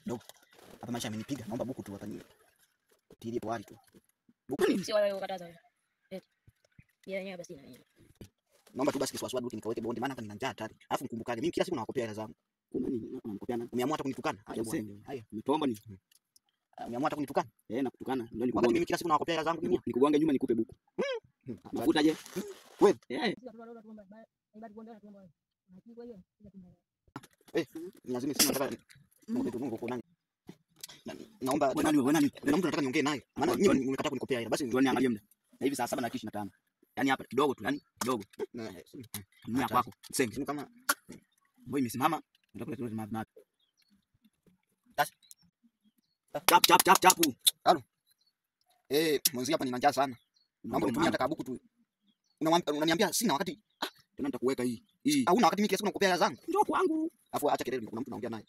Dogo. Hapa maisha amenipiga. Naomba buku tu hapa ni. Tilie pwali tu. Buku nini? Sio wewe ukataza wewe. Yenyewe basi na yeye. Naomba tu basi kiswaswadu duki nikaweke bonde maana hapa nina njaa tayari. Alafu nikumbukaje mimi kila siku nawakopea hela zangu. Kuna nini? Unakopeana. Umeamua hata kunitukana? Haya, umetoomba nini? Umeamua hata kunitukana? Nakutukana. Ndio Wakati nikugonga. mimi kila siku nawakopea hela zangu mimi. Nikugonga nyuma nikupe buku. Mafuta je? Kweli? Ni lazima sisi nataka Mungu kuna naomba wewe nani? na mtu nataka niongee naye. Maana nyinyi mmekataa kunikopea hela. Basi Ndio niangalie muda. Na hivi saa 7:25. Yaani hapa kidogo tu, yani kidogo. Mimi hapa kwako. Sema kama wewe imesimama, utakuta tu na chap. Halo. Mwanzo hapa nina njaa sana. Naomba nitumie hata kabuku tu. Unaniambia sina wakati. Tena nitakuweka hii. Hauna wakati mimi kila siku nakopea hela zangu. Njoo kwangu. Afu acha kelele kuna mtu naongea naye.